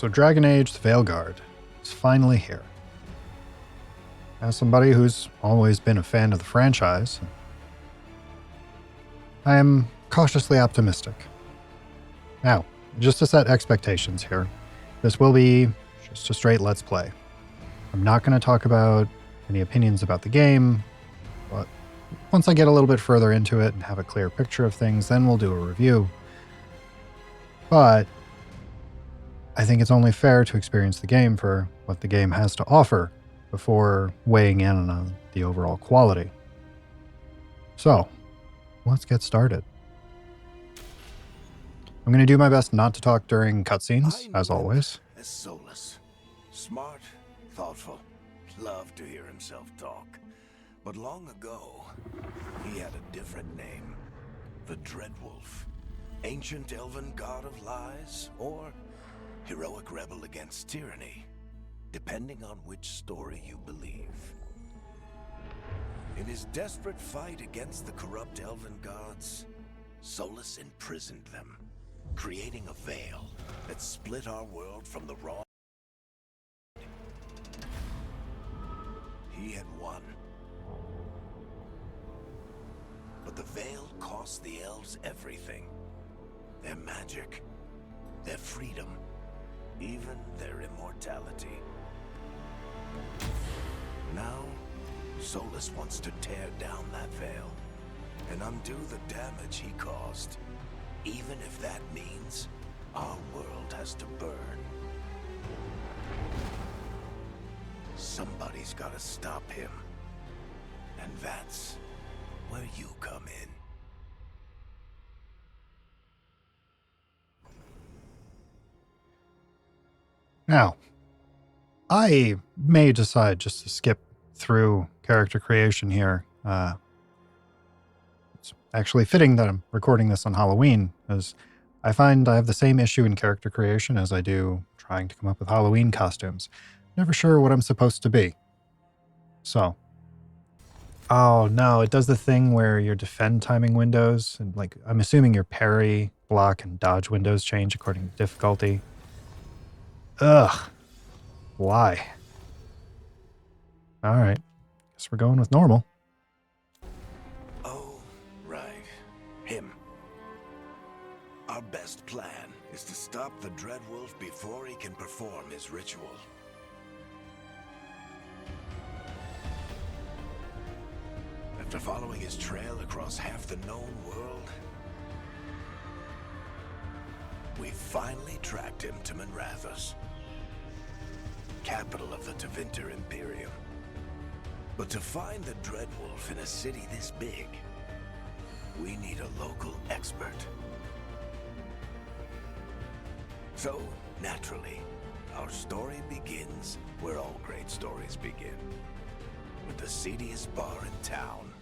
So Dragon Age: The Veilguard is finally here. As somebody who's always been a fan of the franchise, I am cautiously optimistic. Now, just to set expectations here, this will be just a straight Let's Play. I'm not going to talk about any opinions about the game, but once I get a little bit further into it and have a clear picture of things, then we'll do a review. But I think it's only fair to experience the game for what the game has to offer before weighing in on the overall quality. So, let's get started. I'm going to do my best not to talk during cutscenes, as always. As Solus. Smart, thoughtful, loved to hear himself talk. But long ago, he had a different name. The Dreadwolf. Ancient elven god of lies, or heroic rebel against tyranny, depending on which story you believe. In his desperate fight against the corrupt elven gods, Solus imprisoned them, creating a veil that split our world from the raw. He had won. But the veil cost the elves everything. Their magic, their freedom, even their immortality. Now, Solus wants to tear down that veil and undo the damage he caused, even if that means our world has to burn. Somebody's got to stop him, and that's where you come in. Now, I may decide just to skip through character creation here. It's actually fitting that I'm recording this on Halloween, as I find I have the same issue in character creation as I do trying to come up with Halloween costumes. Never sure what I'm supposed to be. So. Oh, no, it does the thing where your defend timing windows, and like, I'm assuming your parry, block, and dodge windows change according to difficulty. Ugh. Why? Alright. Guess we're going with normal. Oh, right. Him. Our best plan is to stop the Dreadwolf before he can perform his ritual. After following his trail across half the known world, we finally tracked him to Minrathous, capital of the Tevinter Imperium. But to find the Dreadwolf in a city this big, we need a local expert. So, naturally, our story begins where all great stories begin, with the seediest bar in town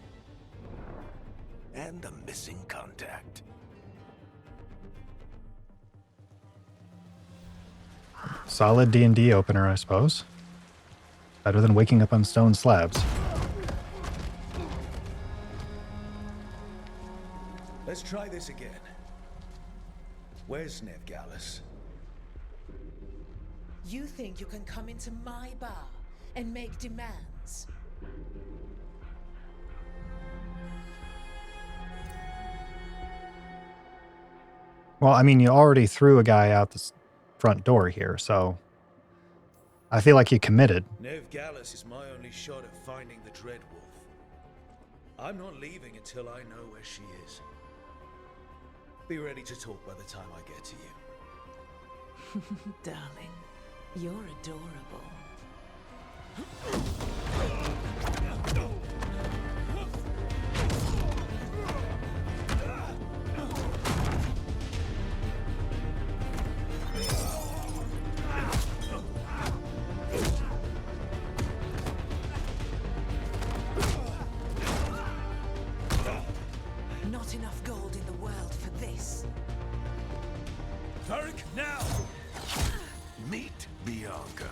and a missing contact. Solid D&D opener, I suppose. Better than waking up on stone slabs. Let's try this again. Where's Nevgallus? You think you can come into my bar and make demands? Well, I mean, you already threw a guy out the front door here, so I feel like you committed. Nevgallus is my only shot at finding the Dreadwolf. I'm not leaving until I know where she is. Be ready to talk by the time I get to you. Darling, you're adorable. Not enough gold in the world for this. Varric, now! Meet Bianca.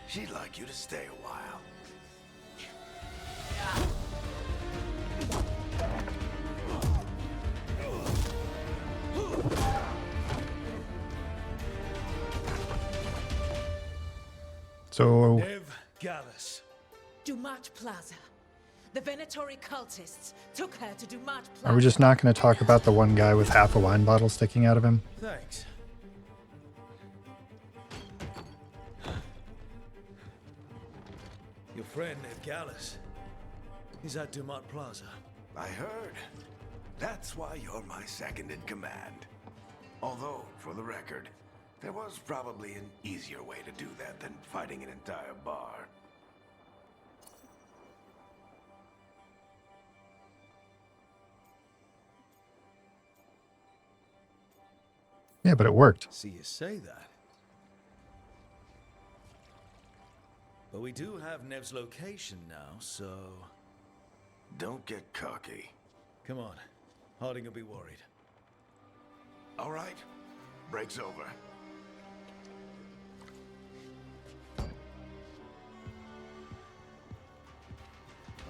She'd like you to stay a while. So, Nev Gallus. Dumat Plaza. The Venatori cultists took her to Dumat Plaza. are we just not going to talk about the one guy with half a wine bottle sticking out of him? Thanks. Your friend Nev Gallus. He's at Dumat Plaza. I heard. That's why you're my second in command. Although, for the record, there was probably an easier way to do that than fighting an entire bar. Yeah, but it worked. See you say that. But we do have Nev's location now, so... Don't get cocky. Come on. Harding will be worried. All right. Break's over.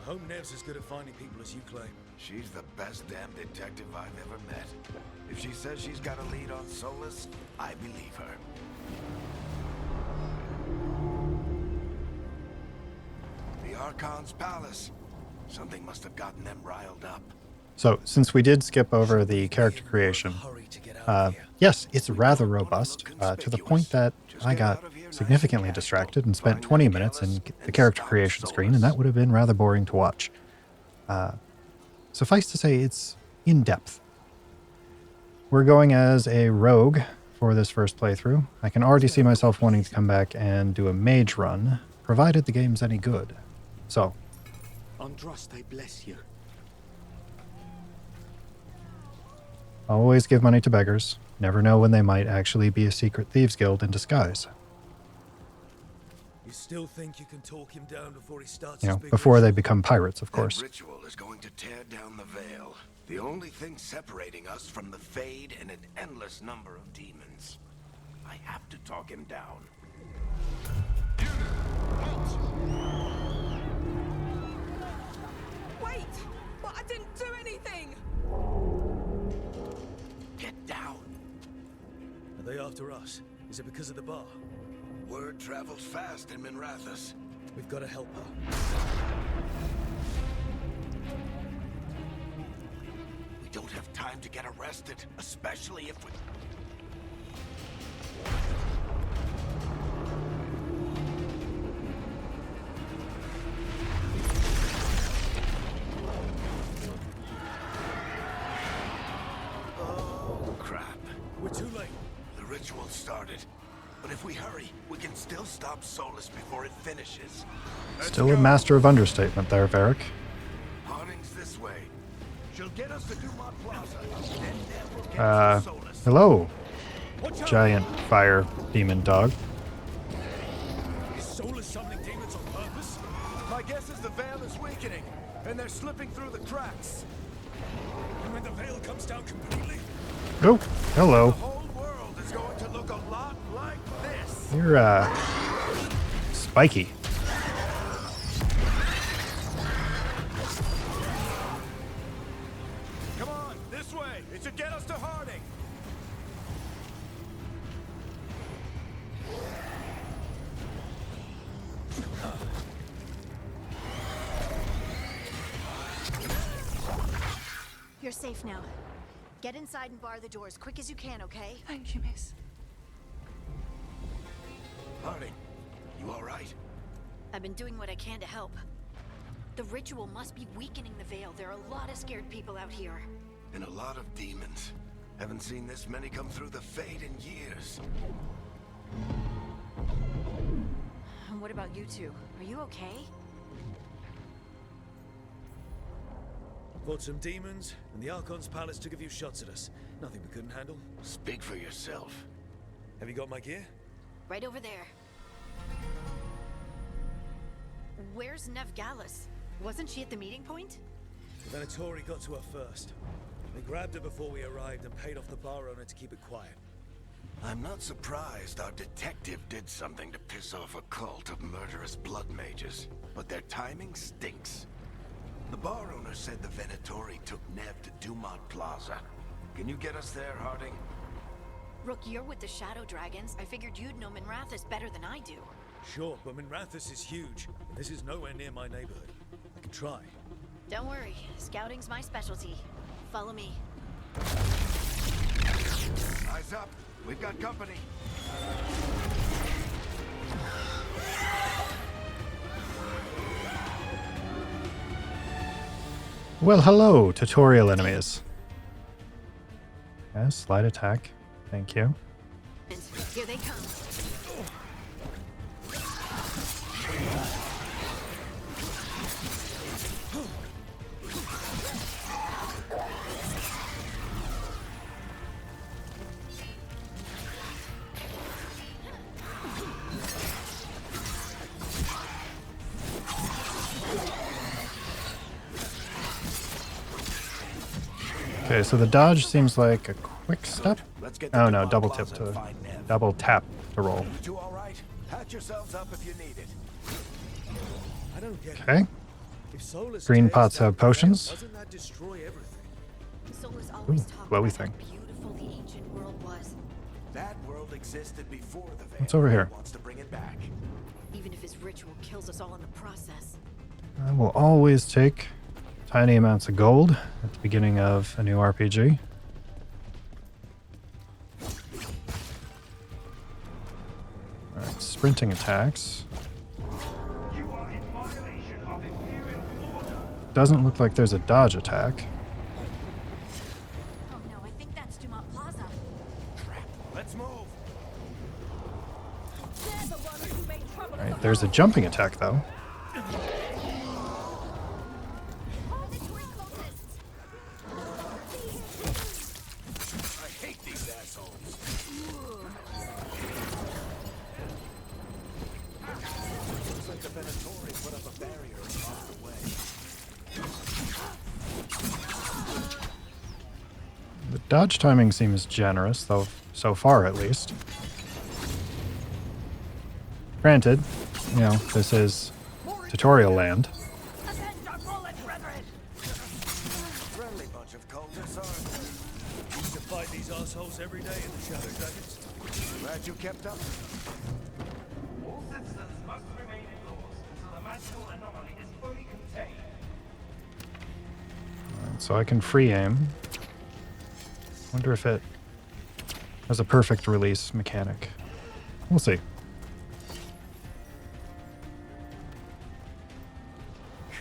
I hope Nev's as good at finding people as you claim. She's the best damn detective I've ever met. If she says she's got a lead on Solus, I believe her. The Archon's palace. Something must have gotten them riled up. So, since we did skip over the character creation, yes, it's rather robust, to the point that I got significantly distracted and spent 20 minutes in the character creation screen, and that would have been rather boring to watch. Suffice to say, it's in-depth. We're going as a rogue for this first playthrough. I can already see myself wanting to come back and do a mage run, provided the game's any good. So, Androst, I bless you. always give money to beggars. Never know when they might actually be a secret thieves guild in disguise. You still think you can talk him down before he starts You know, his big before they ritual? become pirates, of course. That ritual is going to tear down the veil. The only thing separating us from the Fade and an endless number of demons. I have to talk him down. Wait! But I didn't do anything! Get down. Are they after us? Is it because of the bar? Word travels fast in Minrathous. We've got to help her. We don't have time to get arrested, especially if we... Oh, crap. We're too late. The ritual started. But if we hurry, we can still stop Solus before it finishes. Let's Still a go. master of understatement there, Varric. Harding's this way. She'll get us to Dumont Plaza. Then Nev will get us to Solus. Hello, Watch out! giant fire demon dog. Is Solus summoning demons on purpose? My guess is the veil is weakening, and they're slipping through the cracks. And when the veil comes down completely? Oh, hello. The whole world is going to look a lot like this. You're, spiky. Come on, this way. It should get us to Harding. You're safe now. Get inside and bar the door as quick as you can, okay? Thank you, miss. Harding, you all right? I've been doing what I can to help. The ritual must be weakening the veil. There are a lot of scared people out here. And a lot of demons. Haven't seen this many come through the Fade in years. And what about you two? Are you okay? Fought some demons, and the Archon's palace took a few shots at us. Nothing we couldn't handle. Speak for yourself. Have you got my gear? Right over there. Where's Nev Gallus? Wasn't she at the meeting point? The Venatori got to her first. They grabbed her before we arrived and paid off the bar owner to keep it quiet. I'm not surprised our detective did something to piss off a cult of murderous blood mages, but their timing stinks. The bar owner said the Venatori took Nev to Dumont Plaza. Can you get us there, Harding? Rook, you're with the Shadow Dragons. I figured you'd know Minrathous better than I do. Sure, but Minrathous is huge, and this is nowhere near my neighborhood. I can try. Don't worry, scouting's my specialty. Follow me. Eyes up. We've got company. Well, hello, tutorial enemies. Yes, slight attack. Thank you. And here they come. Okay, so the dodge seems like a quick step. Let's get the Oh no, Duval double Plaza tip and to find Nev. double tap to roll. You two all right? Patch yourselves up if you need it. I don't get it. Okay. If Solus Green tears pots down have the veil, potions. Doesn't that destroy everything? Solus always Ooh, talked glowy about thing. how beautiful the ancient world was. That world existed before the veil. What's over here? He wants to bring it back. Even if his ritual kills us all in the process. I will always take tiny amounts of gold at the beginning of a new RPG. Alright, sprinting attacks. Doesn't look like there's a dodge attack. Oh no, I think that's Dumont Plaza. Let's move. They're the ones who made trouble. Alright, there's a jumping attack though. I hate these assholes. Looks like the Venatori put up a barrier across the way. The dodge timing seems generous, though, so far at least. Granted, you know, this is tutorial land. Friendly bunch of cultists, aren't Used to fight these assholes every day in the Shadow Dragons. they? Glad you kept up. All citizens must remain indoors until the magical anomaly is fully contained. So I can free aim. Wonder if it has a perfect release mechanic. We'll see.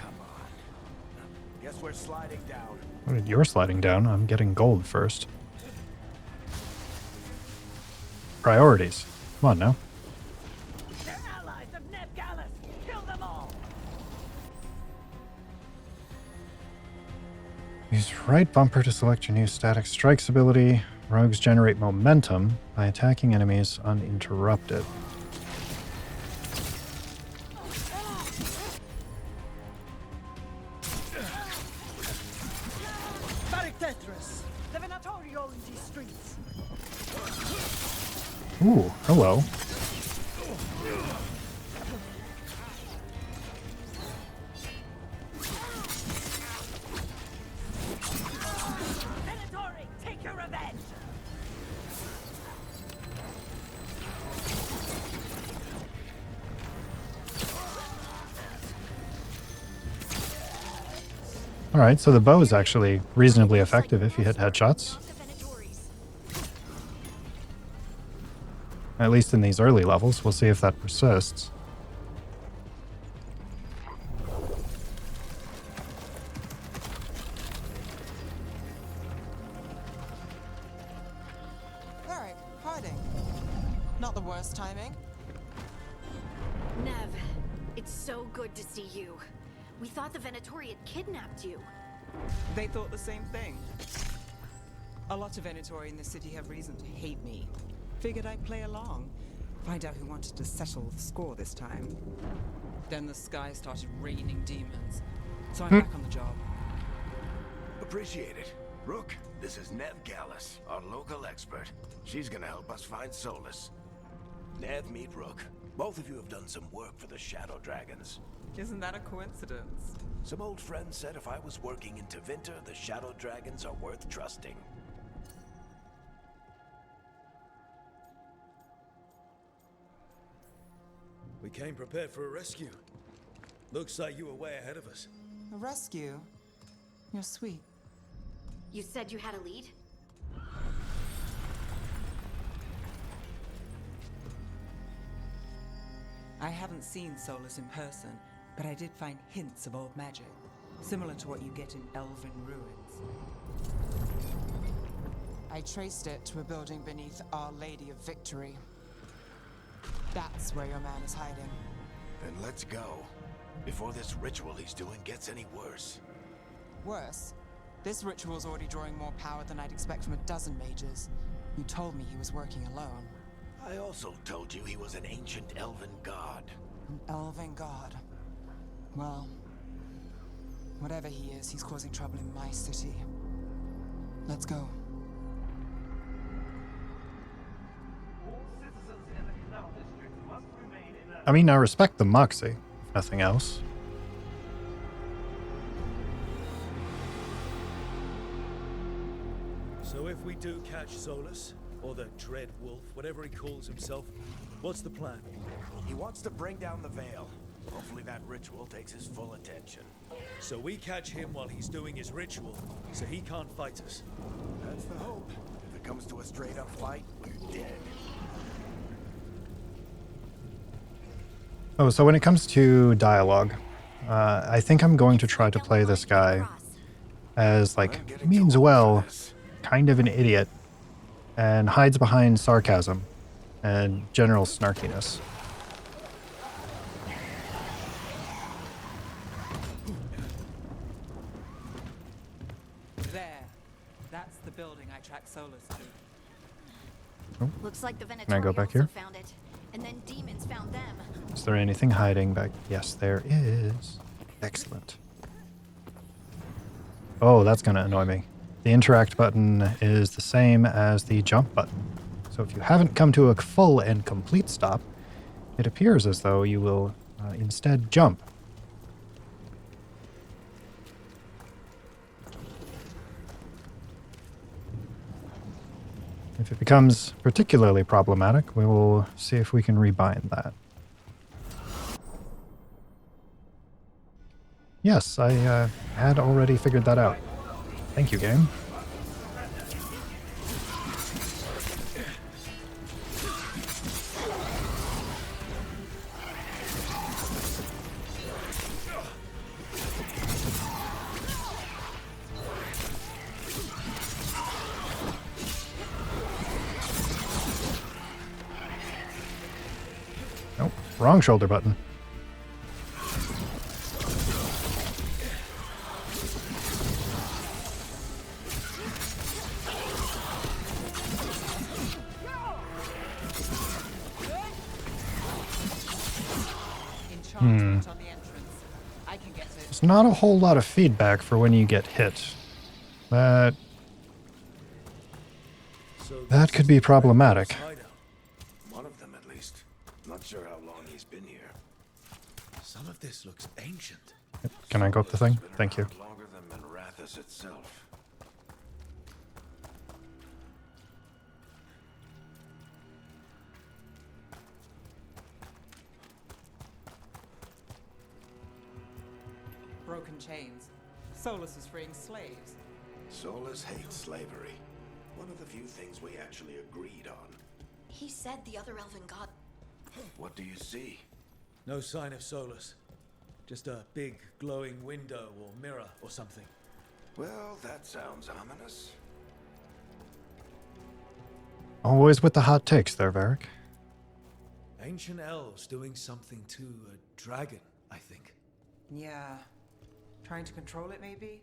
Come on. Guess we're sliding down. What, you're sliding down. I'm getting gold first. Priorities. Come on now. They're allies of Nev Gallus. Kill them all. Use right bumper to select your new static strikes ability. Rogues generate momentum by attacking enemies uninterrupted. Thedas. The Venatori own these streets. Ooh, hello. Venatori, take your revenge. Alright, so the bow is actually reasonably effective if you hit headshots. Not the Venatories. At least in these early levels. We'll see if that persists. Alright, hiding. Not the worst timing. Nev, it's so good to see you. We thought the Venatori had kidnapped you. They thought the same thing. A lot of Venatori in the city have reason to hate me. Figured I'd play along. Find out who wanted to settle the score this time. Then the sky started raining demons. So I'm back on the job. Appreciate it. Rook, this is Nev Gallus, our local expert. She's gonna help us find Solus. Nev, meet Rook. Both of you have done some work for the Shadow Dragons. Isn't that a coincidence? Some old friends said if I was working in Tevinter, the Shadow Dragons are worth trusting. We came prepared for a rescue. Looks like you were way ahead of us. A rescue? You're sweet. You said you had a lead? I haven't seen Solus in person, but I did find hints of old magic, similar to what you get in elven ruins. I traced it to a building beneath Our Lady of Victory. That's where your man is hiding. Then let's go. Before this ritual he's doing gets any worse. Worse, this ritual's already drawing more power than I'd expect from a dozen mages. You told me he was working alone. I also told you he was an ancient elven god. An elven god. Well, whatever he is, he's causing trouble in my city. Let's go. All citizens in the Canal District must remain in a... I mean, I respect the moxie, if nothing else. So if we do catch Solus, or the Dread Wolf, whatever he calls himself, what's the plan? He wants to bring down the Veil. Hopefully that ritual takes his full attention. So we catch him while he's doing his ritual, so he can't fight us. That's the hope. If it comes to a straight-up fight, we're dead. Oh, so when it comes to dialogue, I think I'm going to try to play this guy as, like, means well, kind of an idiot, and hides behind sarcasm and general snarkiness. There. That's the building I tracked Solus to. Looks like the I go Venatori back also here? found it. And then demons found them. Is there anything hiding back? Yes, there is. Excellent. Oh, that's going to annoy me. The interact button is the same as the jump button. So if you haven't come to a full and complete stop, it appears as though you will instead jump. If it becomes particularly problematic, we will see if we can rebind that. Yes, I had already figured that out. Thank you, game. Nope, wrong shoulder button. Enchantment on the entrance. I can get it. There's not a whole lot of feedback for when you get hit. That So That could be problematic. One of them, at least. Not sure how long he's been here. Some of this looks ancient. Can I go up the thing? Been Thank you. around longer than Manrathus itself. Broken chains. Solus is freeing slaves. Solus hates slavery. One of the few things we actually agreed on. He said the other elven god. What do you see? No sign of Solus. Just a big glowing window or mirror or something. Well, that sounds ominous. Always with the hot takes there, Varric. Ancient elves doing something to a dragon, I think. Yeah. Trying to control it, maybe?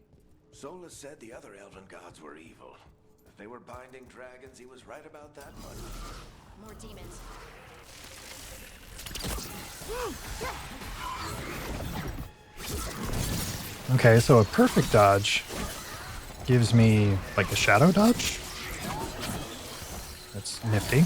Solus said the other elven gods were evil. If they were binding dragons, he was right about that much. More demons. Okay, so a perfect dodge gives me like a shadow dodge. That's nifty.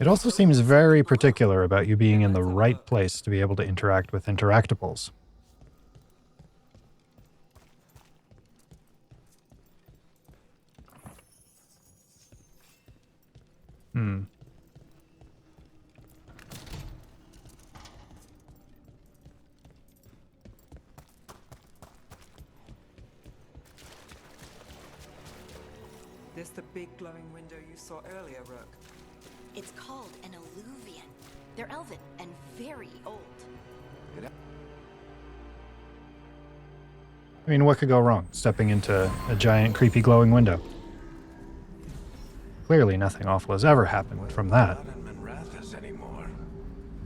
It also seems very particular about you being in the right place to be able to interact with interactables. This the big glowing window you saw earlier, Rook? It's called an alluvian. They're elven and very old. I mean, what could go wrong stepping into a giant, creepy, glowing window? Clearly nothing awful has ever happened from that.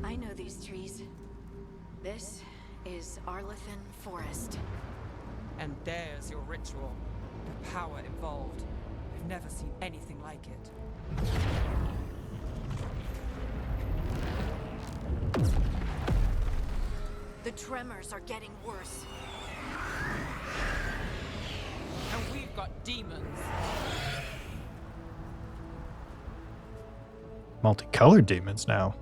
I know these trees. This is Arlethan Forest. And there's your ritual. The power involved. I've never seen anything like it. The tremors are getting worse. And we've got demons. Multicolored demons now.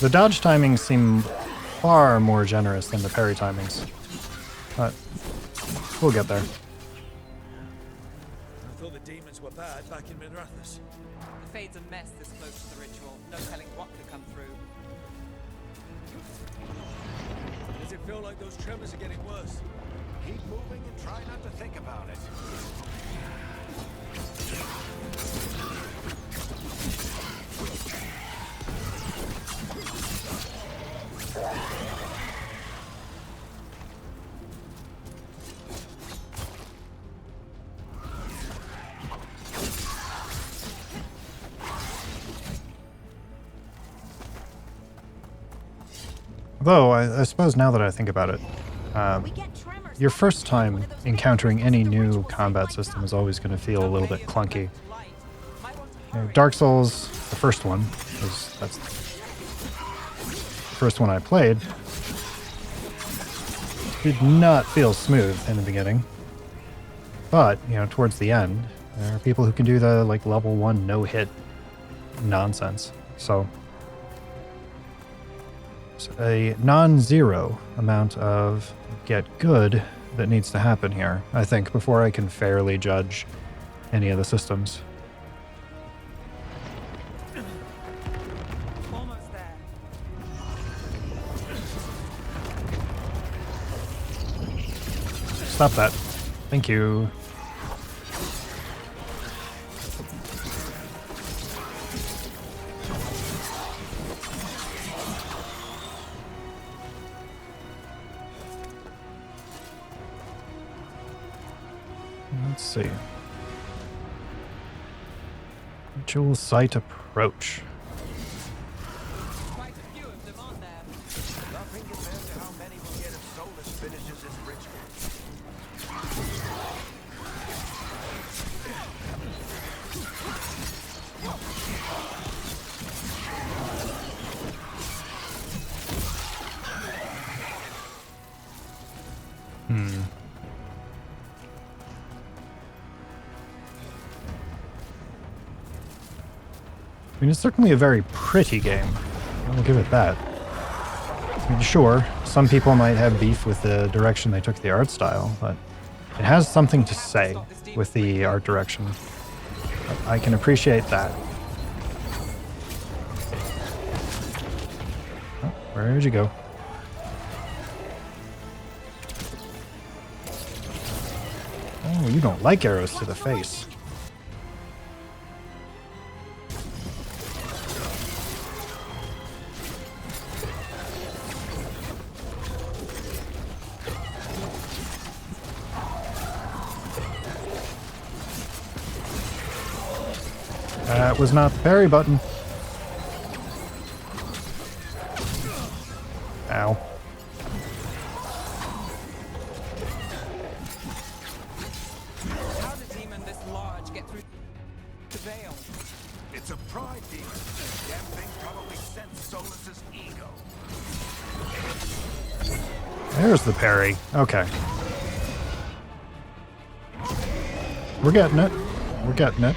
The dodge timings seem far more generous than the parry timings, but we'll get there. I thought the demons were bad back in Minrathous. The Fade's a mess this close to the ritual. No telling what could come through. Does it feel like those tremors are getting worse? Keep moving and try not to think about it. Though, I suppose now that I think about it, your first time encountering any new combat system is always going to feel a little bit clunky. You know, Dark Souls, the first one, because that's the first one I played, did not feel smooth in the beginning. But, you know, towards the end, there are people who can do the, like, level 1 no-hit nonsense. So a non-zero amount of get good that needs to happen here, I think, before I can fairly judge any of the systems. Almost there. Stop that. Thank you. Let's see. Ritual site approach. Quite a few of them on there. Nothing compared to how many will get if Solus finishes his ritual. I mean, it's certainly a very pretty game. I'll give it that. I mean, sure, some people might have beef with the direction they took the art style, but it has something to say with the art direction. I can appreciate that. Oh, where did you go? Oh, you don't like arrows to the face. That was not the parry button. Ow. How did a demon this large get through the veil? It There's the parry. Okay. We're getting it. We're getting it.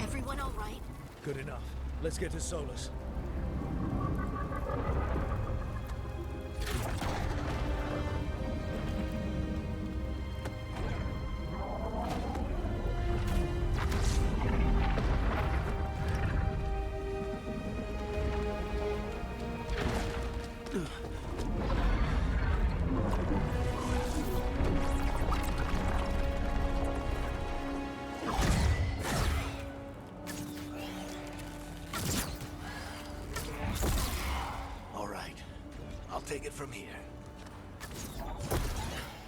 Everyone all right? Good enough. Let's get to Solus. All right. I'll take it from here.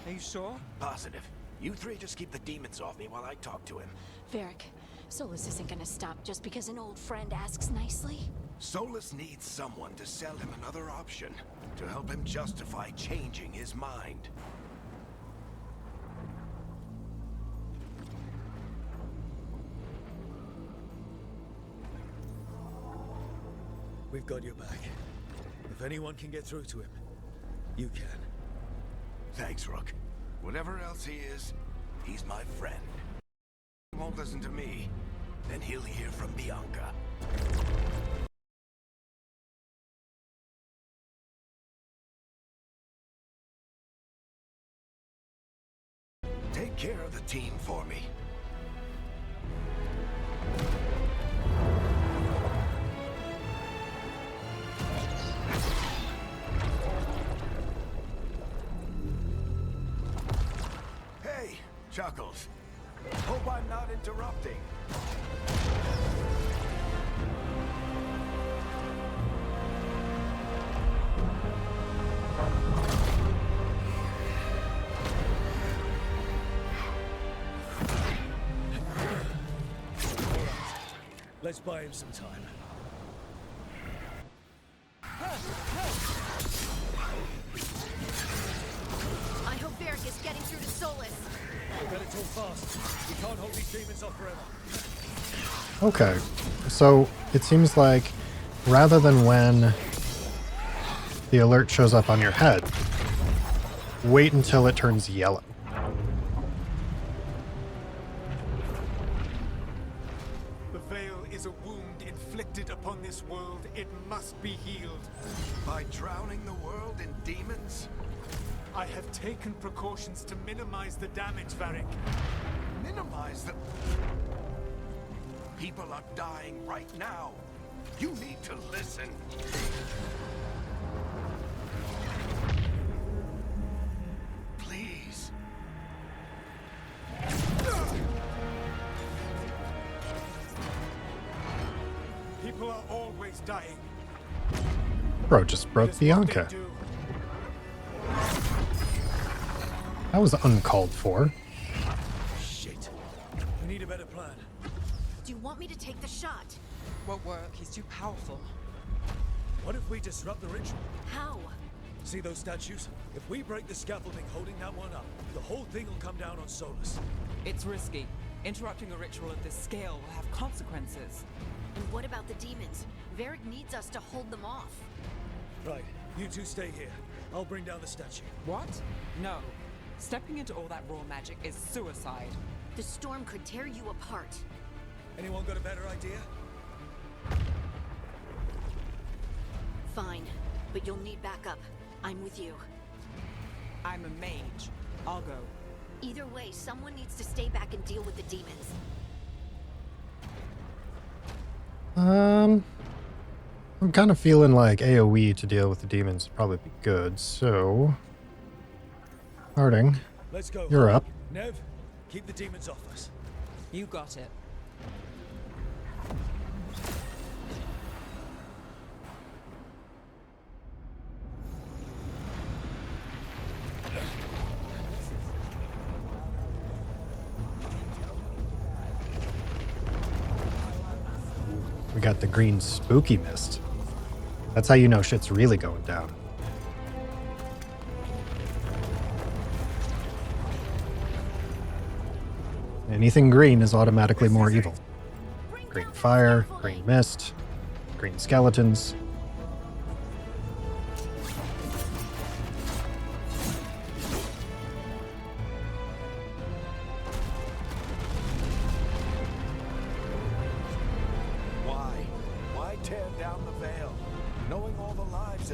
Are you sure? Positive. You three just keep the demons off me while I talk to him. Varric, Solus isn't gonna stop just because an old friend asks nicely. Solus needs someone to sell him another option, to help him justify changing his mind. We've got your back. If anyone can get through to him, you can. Thanks, Rook. Whatever else he is, he's my friend. He won't listen to me, then he'll hear from Bianca. Take care of the team for me. Hey, Chuckles. Hope I'm not interrupting. Let's buy him some time. I hope Varric is getting through to Solus. We better talk fast. We can't hold these demons off forever. Okay. So it seems like rather than when the alert shows up on your head, wait until it turns yellow. The veil is a wound inflicted upon this world. It must be healed. By drowning the world in demons? I have taken precautions to minimize the damage, Varric. Minimize the... People are dying right now. You need to listen. Please. People are always dying. Bro just broke It is what they Bianca. do. That was uncalled for. Shit. We need a better plan. Do you want me to take the shot? Won't work. He's too powerful. What if we disrupt the ritual? How? See those statues? If we break the scaffolding holding that one up, the whole thing will come down on Solus. It's risky. Interrupting a ritual of this scale will have consequences. And what about the demons? Varric needs us to hold them off. Right. You two stay here. I'll bring down the statue. What? No. Stepping into all that raw magic is suicide. The storm could tear you apart. Anyone got a better idea? Fine, but you'll need backup. I'm with you. I'm a mage. I'll go. Either way, someone needs to stay back and deal with the demons. I'm kind of feeling like AoE to deal with the demons would probably be good, so... Harding, Let's go. you're up. Nev, keep the demons off us. You got it. We got the green spooky mist. That's how you know shit's really going down. Anything green is automatically more evil. Green fire, green mist, green skeletons.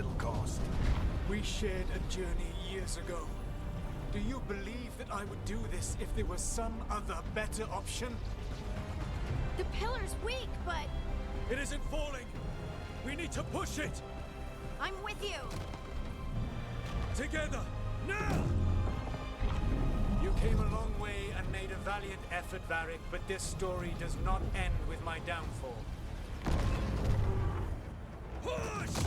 it'll cost. We shared a journey years ago. Do you believe that I would do this if there was some other better option? The pillar's weak, but It isn't falling! We need to push it! I'm with you. Together! Now! You came a long way and made a valiant effort, Varric, but this story does not end with my downfall. Push!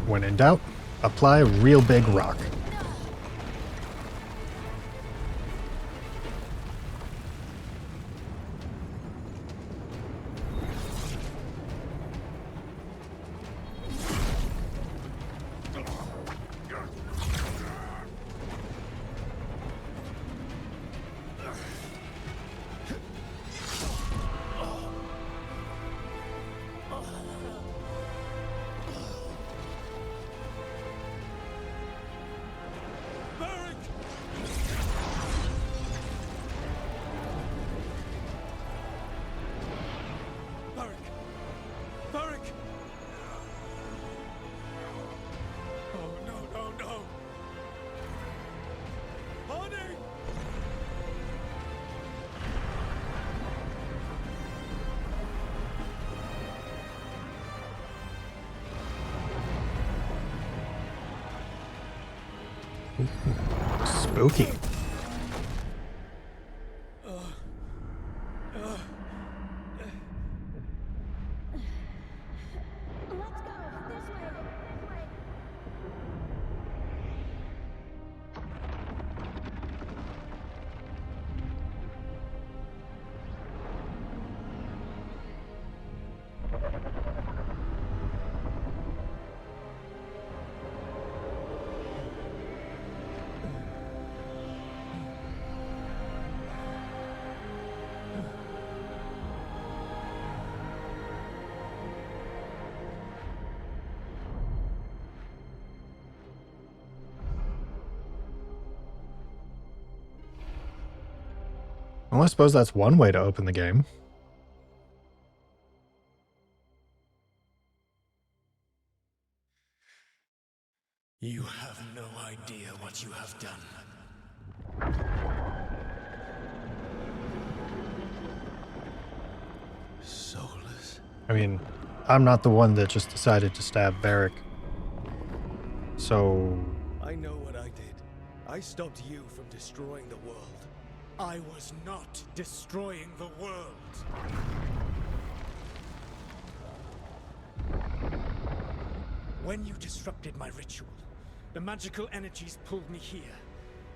When in doubt, apply real big rock. Spooky. Well, I suppose that's one way to open the game. You have no idea what you have done. Soulless. I mean, I'm not the one that just decided to stab Varric. So... I know what I did. I stopped you from destroying the world. I was not destroying the world. When you disrupted my ritual, the magical energies pulled me here,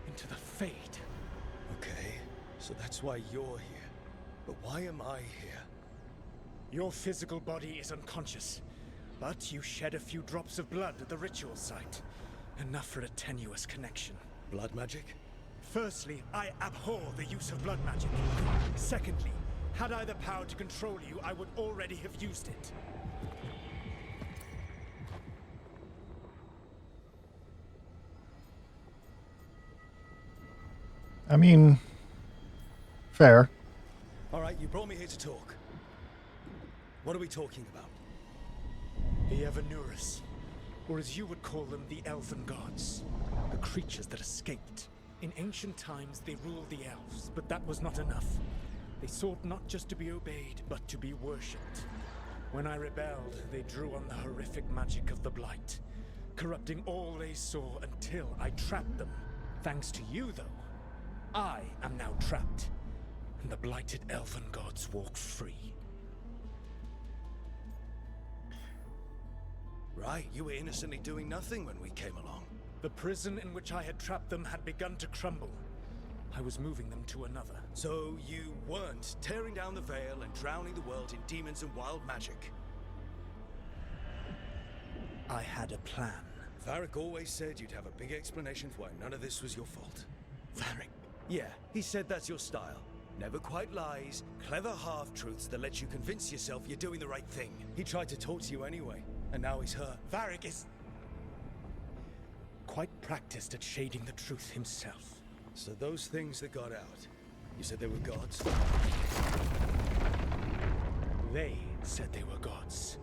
into the Fade. Okay, so that's why you're here. But why am I here? Your physical body is unconscious, but you shed a few drops of blood at the ritual site. Enough for a tenuous connection. Blood magic? Firstly, I abhor the use of blood magic. Secondly, had I the power to control you, I would already have used it. I mean... fair. Alright, you brought me here to talk. What are we talking about? The Evanurus, or as you would call them, the Elven Gods. The creatures that escaped. In ancient times, they ruled the elves, but that was not enough. They sought not just to be obeyed, but to be worshipped. When I rebelled, they drew on the horrific magic of the Blight, corrupting all they saw until I trapped them. Thanks to you, though, I am now trapped, and the blighted Elven Gods walk free. Right, you were innocently doing nothing when we came along. The prison in which I had trapped them had begun to crumble. I was moving them to another. So you weren't tearing down the veil and drowning the world in demons and wild magic. I had a plan. Varric always said you'd have a big explanation for why none of this was your fault. Varric. Yeah, he said that's your style. Never quite lies, clever half-truths that let you convince yourself you're doing the right thing. He tried to talk to you anyway, and now he's hurt. Varric is quite practiced at shading the truth himself. So those things that got out, you said they were gods? They said they were gods.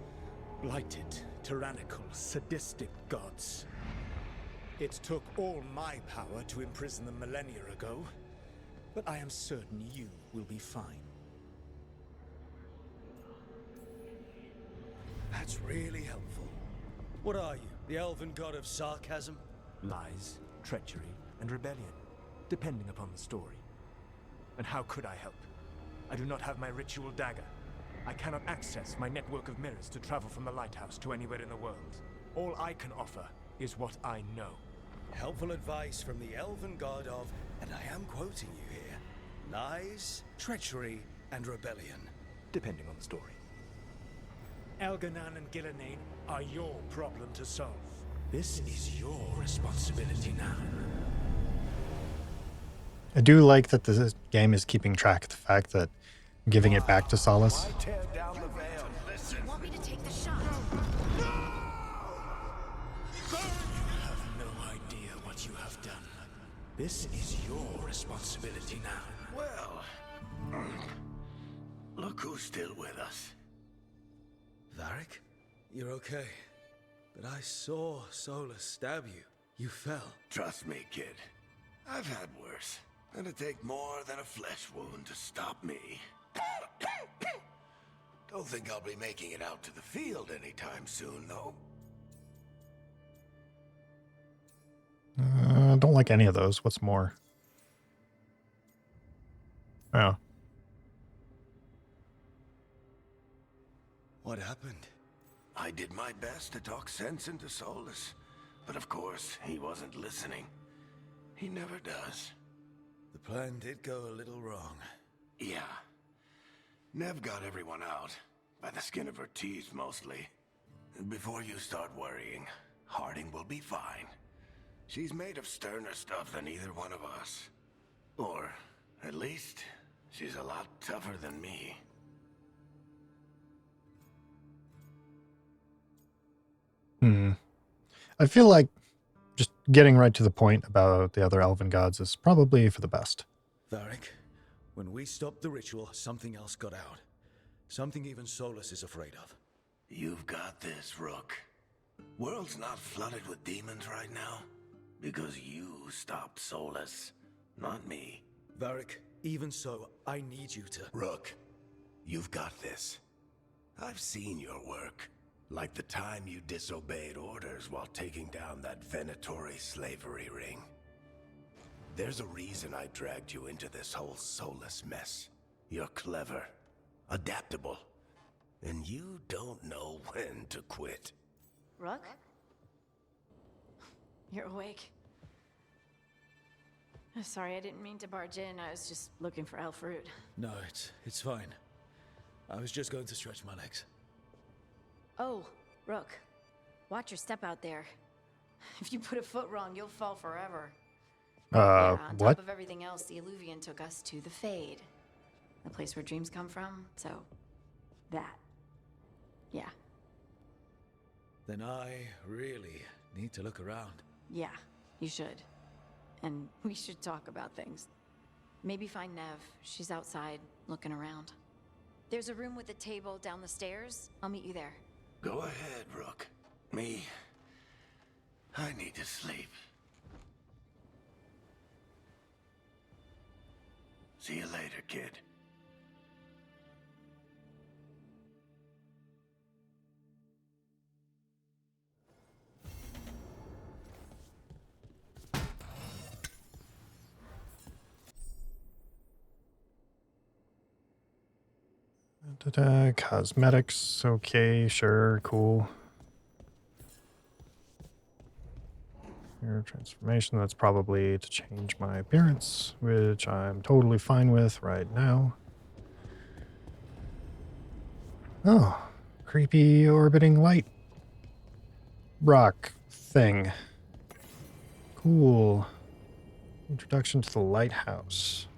Blighted, tyrannical, sadistic gods. It took all my power to imprison them millennia ago, but I am certain you will be fine. That's really helpful. What are you, the elven god of sarcasm? Lies, treachery, and rebellion, depending upon the story. And how could I help? I do not have my ritual dagger. I cannot access my network of mirrors to travel from the lighthouse to anywhere in the world. All I can offer is what I know. Helpful advice from the elven god of, and I am quoting you here, lies, treachery, and rebellion. Depending on the story. Elganan and Gillenane are your problem to solve. This is your responsibility now. I do like that this game is keeping track of the fact that I'm giving it back to Solace. Why tear down the veil? Listen. You want me to take the shot? You have no idea what you have done. This is your responsibility now. Well, look who's still with us. Varric? You're okay. But I saw Solus stab you. You fell. Trust me, kid. I've had worse. It'd take more than a flesh wound to stop me. Don't think I'll be making it out to the field anytime soon, though. Don't like any of those. What's more? Oh. What happened? I did my best to talk sense into Solus, but of course, he wasn't listening. He never does. The plan did go a little wrong. Yeah. Nev got everyone out, by the skin of her teeth mostly. And before you start worrying, Harding will be fine. She's made of sterner stuff than either one of us. Or, at least, she's a lot tougher than me. I feel like just getting right to the point about the other elven gods is probably for the best. Varric, when we stopped the ritual, something else got out. Something even Solus is afraid of. You've got this, Rook. World's not flooded with demons right now. Because you stopped Solus, not me. Varric, even so, I need you to... Rook, you've got this. I've seen your work. Like the time you disobeyed orders while taking down that venatory slavery ring. There's a reason I dragged you into this whole Solus mess. You're clever, adaptable, and you don't know when to quit. Rook? You're awake. Sorry, I didn't mean to barge in. I was just looking for Elfroot. No, it's fine. I was just going to stretch my legs. Oh, Rook. Watch your step out there. If you put a foot wrong, you'll fall forever. Yeah, on what? top of everything else, the Illuvian took us to the Fade. The place where dreams come from, so... that. Yeah. Then I really need to look around. Yeah, you should. And we should talk about things. Maybe find Nev. She's outside, looking around. There's a room with a table down the stairs. I'll meet you there. Go ahead, Rook. Me, I need to sleep. See you later, kid. Cosmetics. Okay, sure, cool. Hair transformation. That's probably to change my appearance, which I'm totally fine with right now. Oh, creepy orbiting light rock thing. Cool. Introduction to the lighthouse.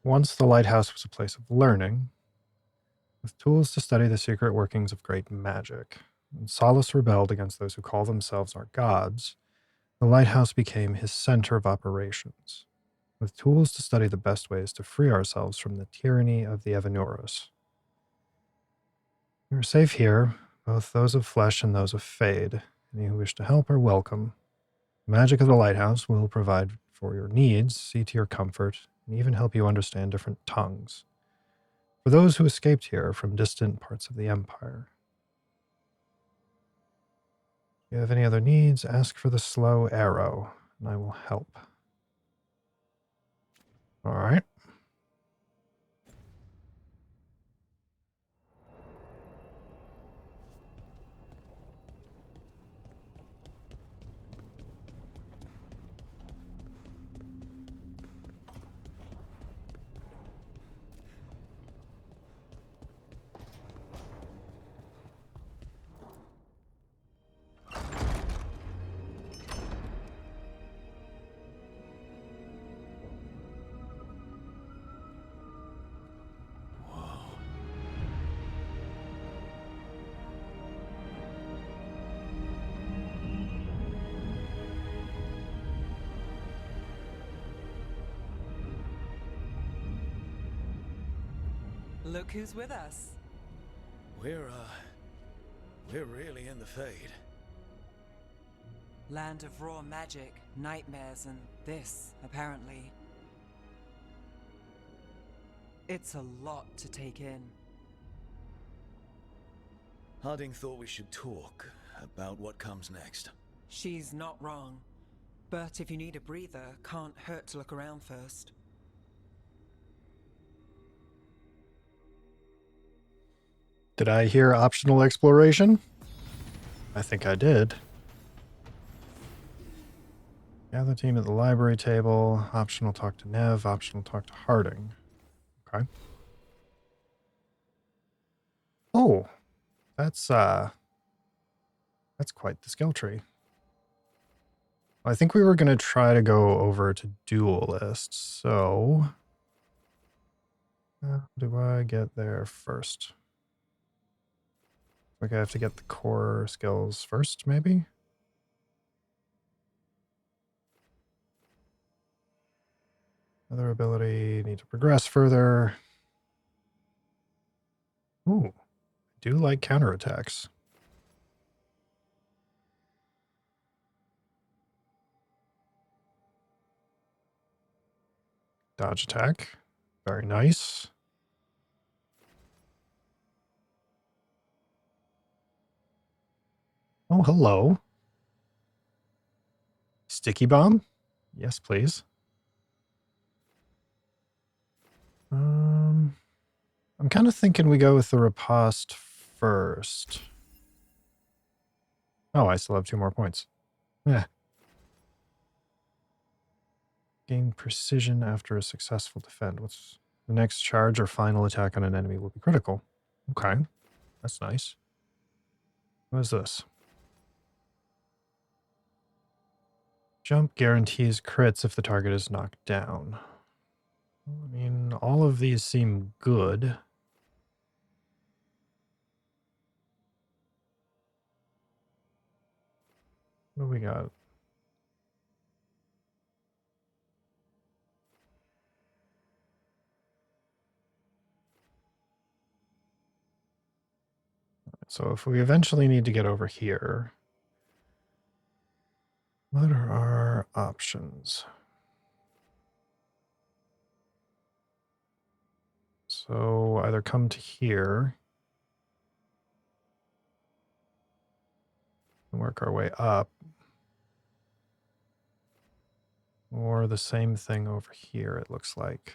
Once the lighthouse was a place of learning, with tools to study the secret workings of great magic. When Solus rebelled against those who call themselves our gods, the lighthouse became his center of operations, with tools to study the best ways to free ourselves from the tyranny of the Evanuros. We are safe here, both those of flesh and those of fade. Any who wish to help are welcome. The magic of the lighthouse will provide for your needs, see to your comfort, and even help you understand different tongues. For those who escaped here from distant parts of the Empire. If you have any other needs, ask for the slow arrow, and I will help. All right. Look who's with us. We're really in the Fade. Land of raw magic, nightmares, and this, apparently. It's a lot to take in. Harding thought we should talk about what comes next. She's not wrong. But if you need a breather, can't hurt to look around first. Did I hear optional exploration? I think I did. Gather team at the library table. Optional talk to Nev. Optional talk to Harding. Okay. Oh, that's quite the skill tree. I think we were going to try to go over to duelist, so how do I get there first? Like I have to get the core skills first, maybe? Other ability, need to progress further. Ooh, I do like counterattacks. Dodge attack, very nice. Oh, hello. Sticky bomb? Yes, please. I'm kind of thinking we go with the riposte first. Oh, I still have 2 more points. Yeah. Gain precision after a successful defend. What's the next charge or final attack on an enemy will be critical. Okay, that's nice. What is this? Jump guarantees crits if the target is knocked down. I mean, all of these seem good. What do we got? So if we eventually need to get over here, what are our options? So either come to here and work our way up, or the same thing over here, it looks like.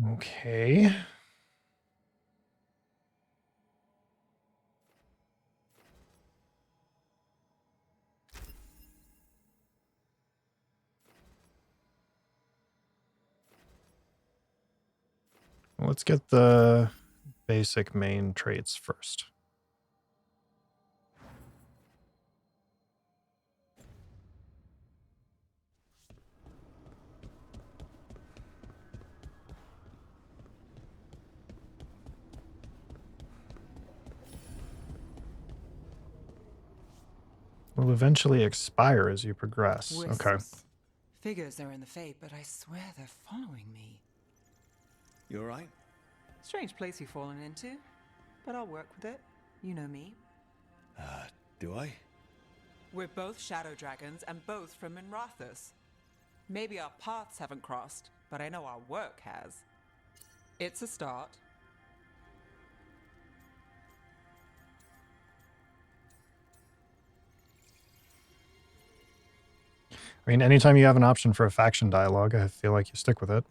Okay. Let's get the basic main traits first. will eventually expire as you progress. Okay. Wisps. Figures they're in the Fate, but I swear they're following me. You alright? Strange place you've fallen into, but I'll work with it. You know me. Do I? We're both shadow dragons and both from Minrathous. Maybe our paths haven't crossed, but I know our work has. It's a start. I mean, anytime you have an option for a faction dialogue, I feel like you stick with it.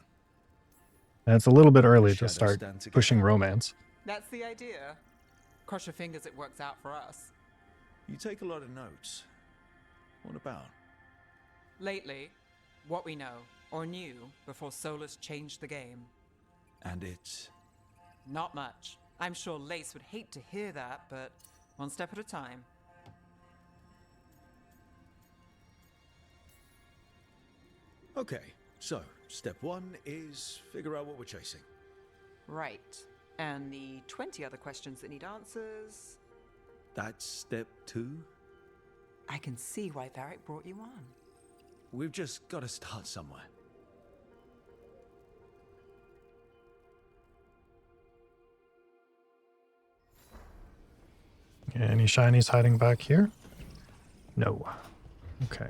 And it's a little bit early to Shadows start stand together. pushing romance. That's the idea. Cross your fingers it works out for us. You take a lot of notes. What about? Lately, what we know, or knew, before Solus changed the game. And it's... Not much. I'm sure Lace would hate to hear that, but one step at a time. Okay, so step 1 is figure out what we're chasing. Right. And the 20 other questions that need answers... That's step 2? I can see why Varric brought you on. We've just got to start somewhere. Any shinies hiding back here? No. Okay.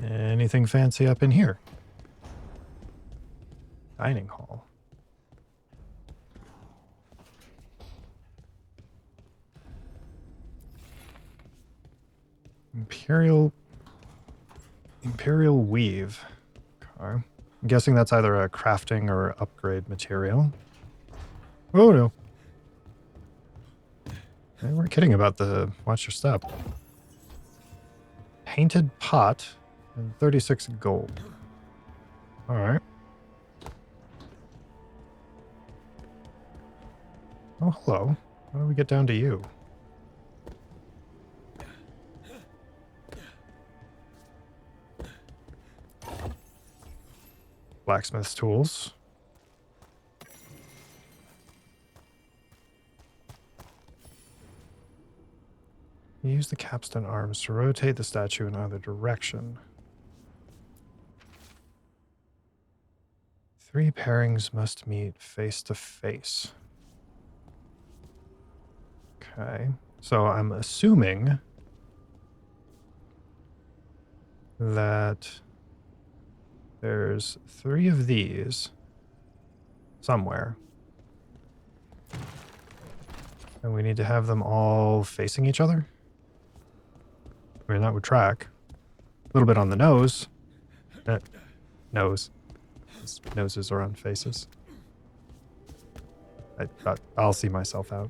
Anything fancy up in here? Dining hall. Imperial weave. Okay. I'm guessing that's either a crafting or upgrade material. Oh no. They weren't kidding about the watch your step. Painted pot and 36 gold. Alright. Oh, hello. How do we get down to you? Blacksmith's tools. Use the capstan arms to rotate the statue in either direction. 3 pairings must meet face to face. Okay, so I'm assuming that there's 3 of these somewhere. And we need to have them all facing each other? I mean, that would track. A little bit on the nose. Nose. His noses are on faces. I'll see myself out.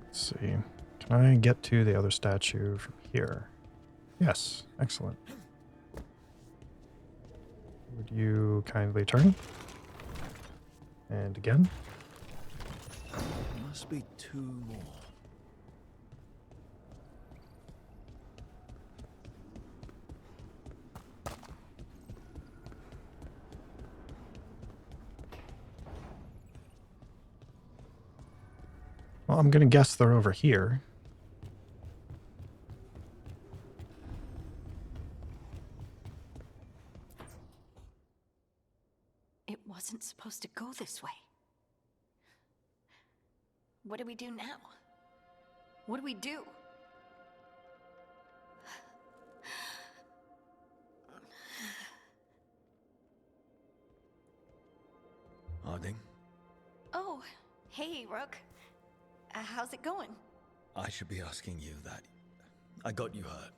Let's see. Can I get to the other statue from here? Yes. Excellent. Would you kindly turn? And again. Must be 2 more. Well, I'm going to guess they're over here. It wasn't supposed to go this way. What do we do now? What do we do? Harding, Oh, hey, Rook. How's it going? I should be asking you that. I got you hurt.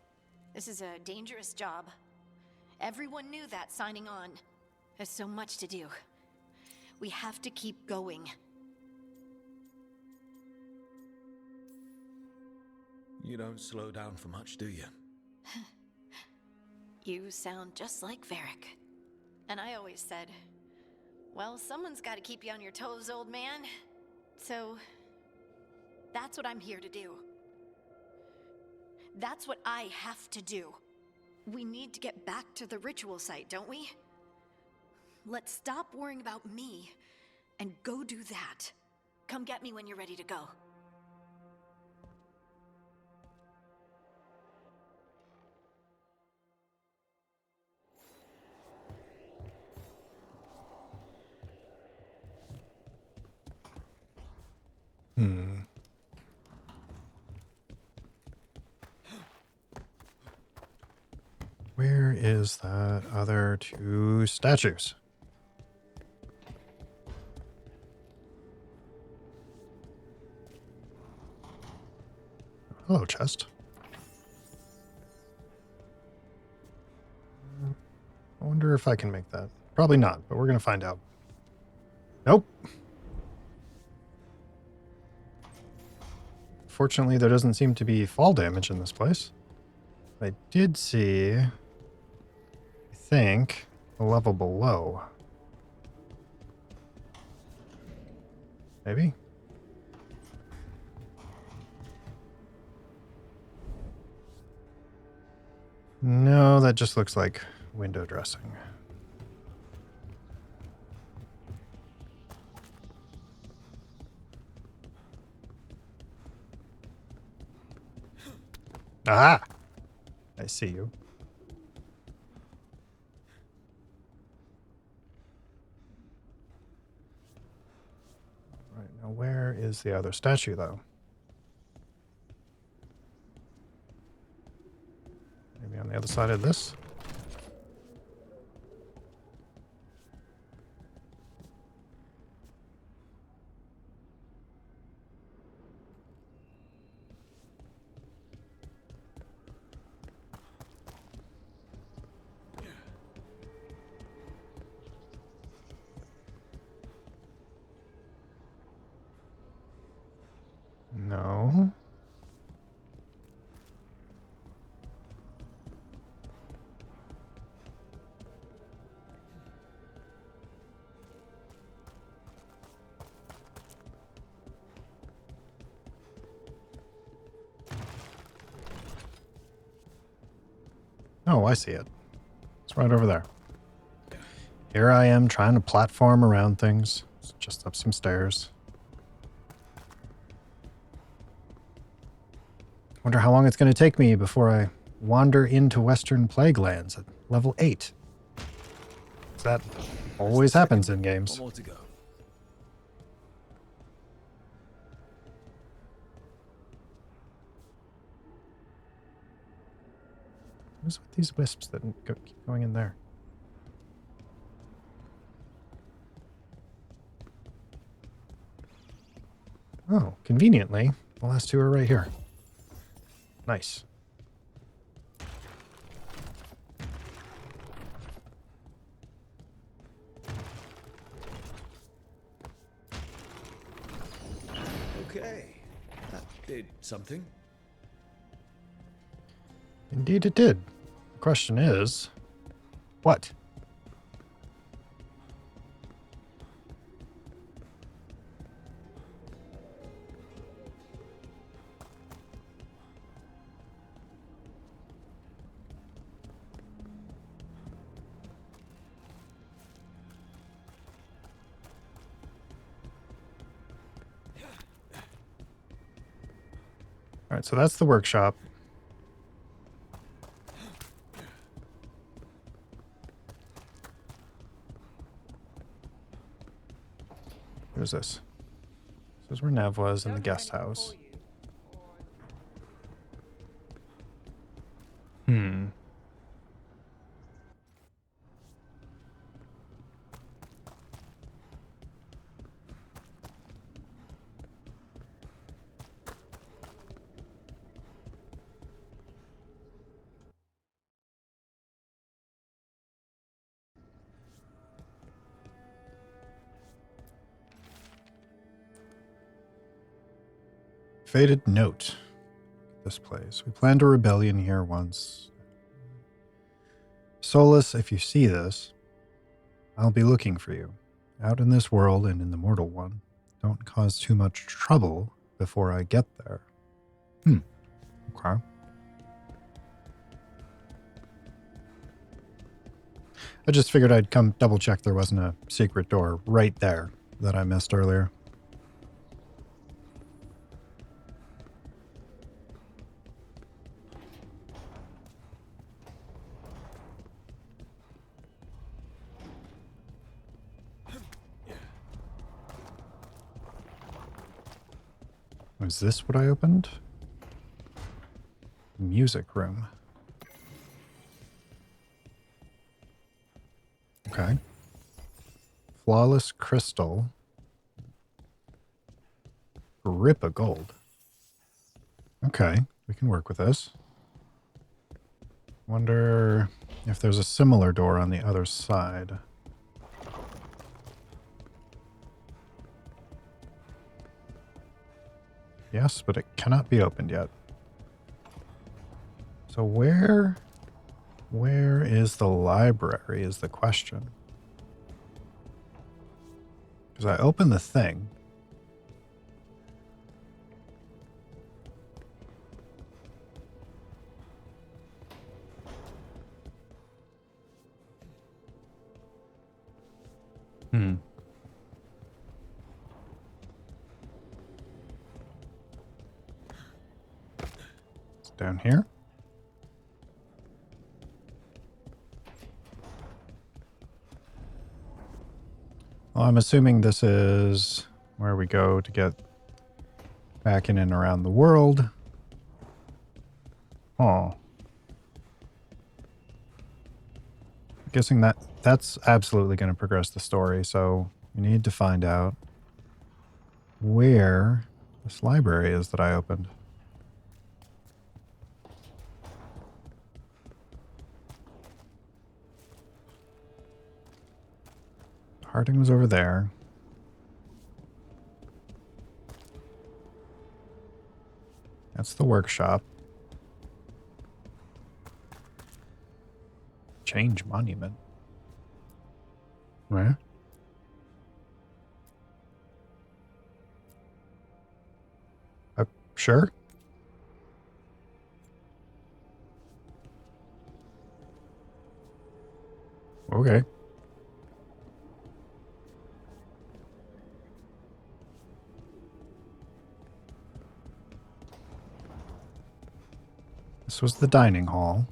This is a dangerous job. Everyone knew that signing on. There's so much to do. We have to keep going. You don't slow down for much, do you? You sound just like Varric. And I always said, well, someone's got to keep you on your toes, old man. So, that's what I'm here to do. That's what I have to do. We need to get back to the ritual site, don't we? Let's stop worrying about me and go do that. Come get me when you're ready to go. Where is that other two statues? Hello, chest. I wonder if I can make that. Probably not, but we're going to find out. Nope. Fortunately, there doesn't seem to be fall damage in this place. I did see, I think, a level below. Maybe? No, that just looks like window dressing. Aha! I see you. Right, now where is the other statue, though? Maybe on the other side of this? No. Oh, I see it. It's right over there. Here I am trying to platform around things. It's just up some stairs. Wonder how long it's going to take me before I wander into Western Plague Lands at level 8. That always happens in games. One more to go. What's with these wisps that keep going in there? Oh, conveniently, the last two are right here. Nice. Okay, that did something. Indeed it did. The question is, what? All right, so that's the workshop. Who's this? This is where Nev was in the guest house. Faded note. This place. We planned a rebellion here once. Solus, if you see this, I'll be looking for you. Out in this world and in the mortal one. Don't cause too much trouble before I get there. Okay. I just figured I'd come double check there wasn't a secret door right there that I missed earlier. Was this what I opened? Music room. Okay. Flawless crystal. Grip of gold. Okay, we can work with this. Wonder if there's a similar door on the other side. Yes, but it cannot be opened yet. So where is the library is the question. Because I opened the thing. It's down here. Well, I'm assuming this is where we go to get back in and around the world. Oh. Guessing that's absolutely going to progress the story, so we need to find out where this library is that I opened. Harding was over there. That's the workshop. Change monument. Where? Sure. Okay. This was the dining hall.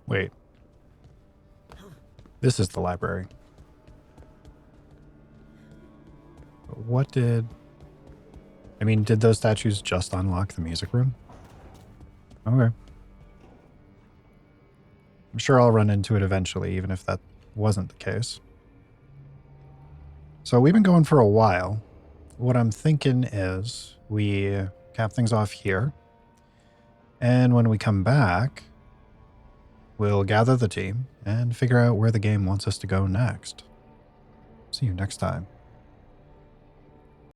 Wait. This is the library. What did... I mean, did those statues just unlock the music room? Okay. I'm sure I'll run into it eventually, even if that wasn't the case. So we've been going for a while. What I'm thinking is we cap things off here. And when we come back, we'll gather the team and figure out where the game wants us to go next. See you next time.